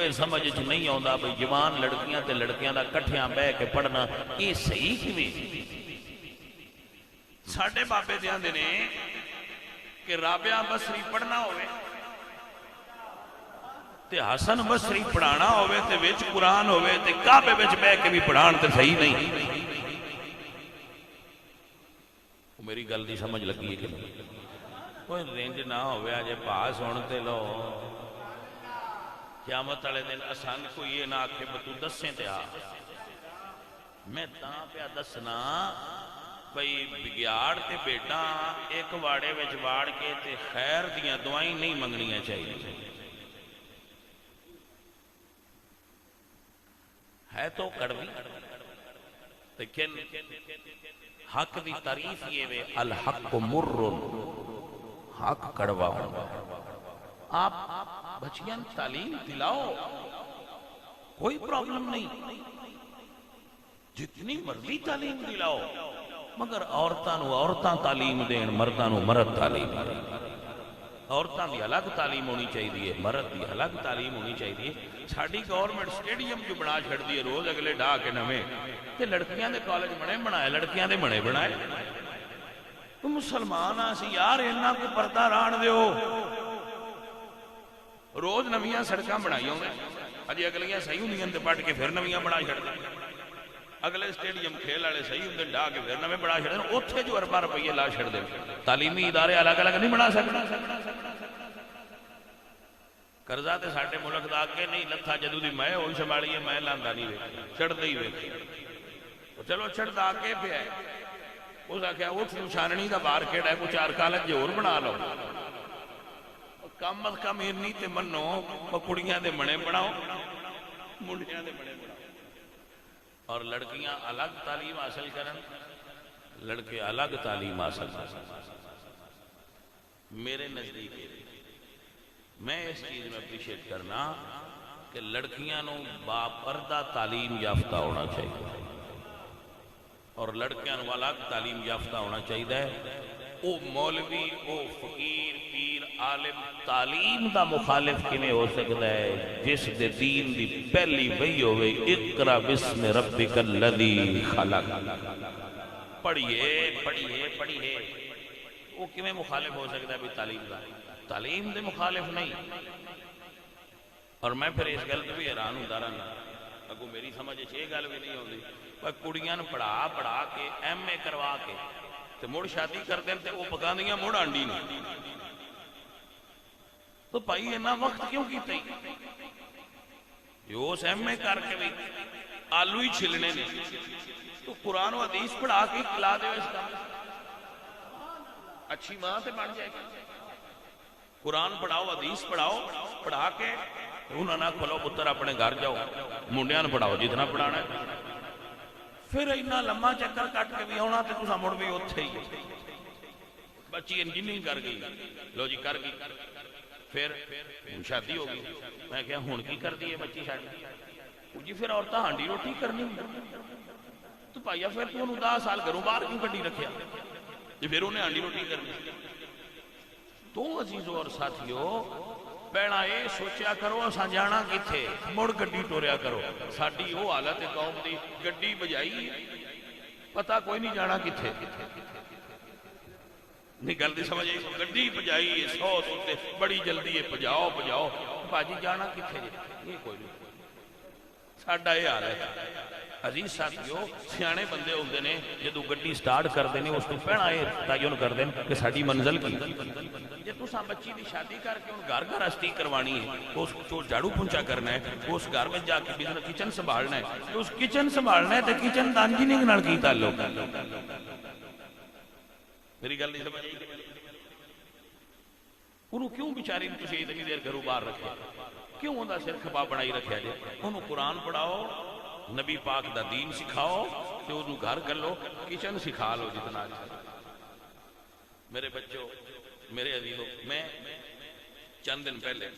اوے سمجھ نہیں آتا بھئی جوان لڑکیاں تے لڑکیاں دا کٹھیاں بہ کے پڑھنا یہ صحیح کیویں؟ ساڈے بابے دیاں دے نے کہ رابعہ بصری پڑھنا ہوئے تے حسن بصری پڑھانا ہوئے تے وچ قرآن ہوئے تے کعبے وچ بہ کے بھی پڑھان تے صحیح نہیں۔ میری گل دی سمجھ لگی ہے کہ نہیں؟ کوئی رینج نہ ہوئے آجے پاس ہونے لو قیامت والے دن آسان کوئی یہ نہ آکھے تو دسیں تے آ میں تاں پیا دسنا بھئی بگیاڑ تے بیٹا ایک واڑے وچ واڑ کے تے خیر دیاں دعائیں نہیں منگنیاں چاہیے ہے تو کڑوی لیکن حق دی تعریف یہ وے الحق مر حق کڑوا آپ بچیاں تعلیم دلاؤ کوئی پرابلم نہیں جتنی مرضی تعلیم دلاؤ مگر عورتاں تعلیم دین مرداں مرد تعلیم دین عورتاں دی الگ تعلیم ہونی چاہیے مرد دی الگ تعلیم ہونی چاہیے ساڑی گورنمنٹ سٹیڈیم جو بنا چھڑ دیئے روز اگلے ڈھا کے نویں تے لڑکیاں دے کالج بنائے لڑکیاں دے بنائے تو مسلمان آسی یار انہاں کو پردہ ران دیو روز نویاں سڑکاں بنائی ہوں گے اجی اگلیاں صحیح ہوندیاں تے پٹ کے پھر نویاں بنا چھڑ دیں اگلے سٹیڈیم کھیل والے صحیح ہوندے ڈھا کے پھر نویں بنا چھڑ دیں اوتھے جو ارباں روپیے لا چھڑ دیں تعلیمی ادارے الگ الگ نہیں بنا سکتا قرضہ تے ساڈے ملک دا کے نہیں لتھا جدوں دی میں ہوئی سنبھالیے میں لاندا نہیں وے چڑھدا ہی وے چلو چڑھدا کے پیا اس آخیا اٹھ چھاننی دا بار کیڑا ہے کوئی چار کالج جو اور بنا لو کم از کم انی تے منو کڑیاں دے بنے بناؤ منڈیاں دے بنے بناؤ اور لڑکیاں الگ تعلیم حاصل کرن لڑکے الگ تعلیم حاصل کرن میرے نزدیک میں اس چیز میں اپریشیٹ کرنا کہ لڑکیاں نو باپردہ تعلیم یافتہ ہونا چاہیے اور لڑکیاں نو الگ تعلیم یافتہ ہونا چاہیے او مولوی او فقیر پیر عالم تعلیم دا مخالف کیویں ہو سکتا ہے جس دے دین دی پہلی وہی ہوئے اقرا بسم ربک الذی خلق پڑھیے وہ کیویں مخالف ہو سکتا ہے بھی تعلیم دا تعلیم دے مخالف نہیں اور میں پھر اس گل تے بھی حیران ہوندا رہنا اگوں میری سمجھ وچ یہ گل بھی نہیں ہوندی پر کڑیاں نوں پڑھا کے ایم اے کروا کے تے مڑ شادی کر دین تے وہ پکاندیاں مڑ آنڈی نہیں تو بھائی اتنا وقت کیوں کیتے جو اس ایم اے کر کے بھی آلو ہی چھلنے نے تو قرآن و حدیث پڑھا کے کھلا دے اس کا اچھی ماں تے بن جائے گی قرآن پڑھاؤ حدیث پڑھاؤ پڑھا کے انہوں نے کھلو پتر اپنے گھر جاؤ منڈیاں پڑھاؤ جتنا پڑھانا ہے پھر اتنا لمبا چکر کٹ کے بھی آنا تو تسا مڑ بھی اوتھے ہی بچی انجینئرنگ کر گئی لو جی کر گئی پھر شادی ہو گئی میں کہا ہن کی کر دی ہے بچی شادی جی پھر عورتاں ہانڈی روٹی کرنی تو بھائیا پھر تو انہوں 10 سال گھروں باہر کیوں کڈی رکھیا جی پھر انہیں ہانڈی روٹی کرنی تو عزیزو اور ساتھیو پہنا یہ سوچیا کرو اساں جانا کتھے مڑ گڈی ٹوریا کرو ساڈی وہ حالت قوم دی گڈی بجائی پتہ کوئی نہیں جانا کتھے نہیں گل دی سمجھ گڈی بجائی 100 سوتے بڑی جلدی ہے پجاؤ باجی جانا کتھے یہ کوئی نہیں ساڈا یہ حال ہے عزیز ساتھیو سیانے بندے ہوندے نے جدو گڈی سٹارٹ کردے نے اس تو پہنا یہ تعین کردے کہ ساڈی منزل کی جے تساں بچی دی شادی کر کے ان گھر گھرستی کروانی ہے اس کو جھاڑو پونچھا کرنا ہے اس گھر میں جا کے کچن سنبھالنا ہے اس کچن سنبھالنا ہے تے کچن دا انجینئرنگ نال کی تعلق میری گل نہیں سمجھ انہوں کیوں بیچاری نے تسی اتنی دیر گھروں باہر رکھا کیوں انہوں سر کھپا بنائی رکھا جائے انہوں قرآن پڑھاؤ نبی پاک دا دین سکھاؤ تو انہوں گھر کر لو کچن سکھا لو جتنا اچھا میرے بچوں میرے عزیزوں میں چند دن پہلے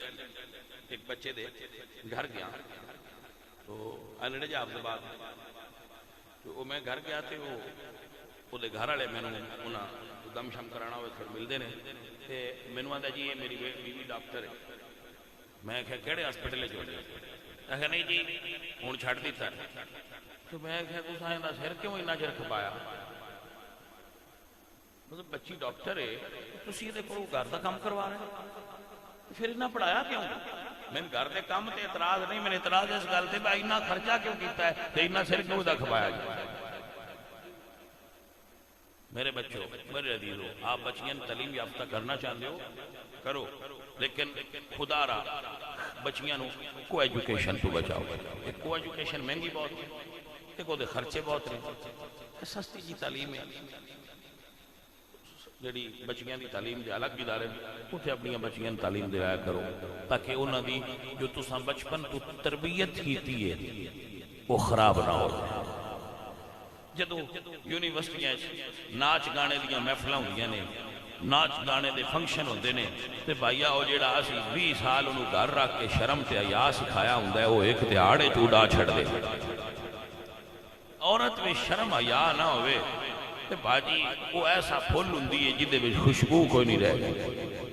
ایک بچے دے گھر گیا تو انڑے جاب سے بعد تو میں گھر گیا تھے وہ دے گھر والے میں انہاں دم شم کرانا ہوئے پھر مل دے نے تے میں نے آندا جی یہ میری بیوی ڈاکٹر ہے میں کہا کیڑے ہاسپٹل جو آخر نہیں جی ہوں چھڑ دیتا تو میں کہا تساں انہاں سر کیوں اتنا چر کھپایا مطلب بچی ڈاکٹر ہے تسی یہ کو گھر کا کام کروا رہے ہیں پھر اتنا پڑھایا کیوں میں گھر کے کام تے اعتراض نہیں میں اعتراض اس گل تے بھائی اتنا خرچہ کیوں کیتا ہے تے اتنا سر کیوں دا کھپایا گیا میرے بچوں میرے عزیزو آپ بچیاں تعلیم یافتہ کرنا چاہتے ہو کرو لیکن خدا را بچیاں نو کو ایجوکیشن تو بچاؤ کو ایجوکیشن مہنگی بہت ہے کو دے خرچے بہت رہے سستی جی تعلیم ہے جڑی بچیاں دی تعلیم دے الگ ادارے اتنے اپنی بچیاں تعلیم دلایا کرو تاکہ انہاں دی جو تساں بچپن تو تربیت کیتی ہے وہ خراب نہ ہو جدو یونیورسٹیاں ناچ گانے دیاں محفلاں ہوندیاں نے ناچ گانے دے فنکشن ہوندے نے تے بھائیا او جیڑا اسی 20 سال انہوں گھر رکھ کے شرم تے حیا سکھایا ہوندا ہے وہ ایک دہاڑے چوڑا چھڑ دے عورت میں شرم حیا نہ ہوئے تے باجی وہ ایسا پھول ہوندی ہے جدے وچ خوشبو کوئی نہیں رہ گئی